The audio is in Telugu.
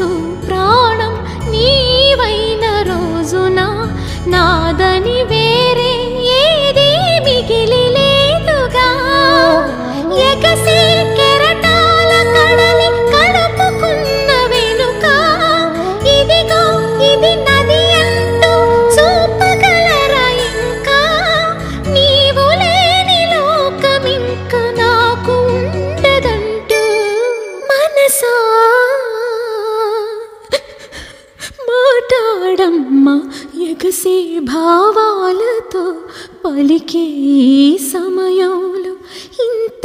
మనసు ప్రాణం నీవైన రోజున నాదని వేరే ఏది మిగిలి లేదుగా ఎగసి కెరటాల కడలి కలుపుకున్న వెనుక ఇదిగో ఇది నది అంటూ చూపగలరా ఇంకా నీవు లేని లోకమింక నాకు ఉండదంటూ మనసా మాట్లాడమ్మా ఎగసే భావాలతో పలికే ఈ సమయంలో ఇంత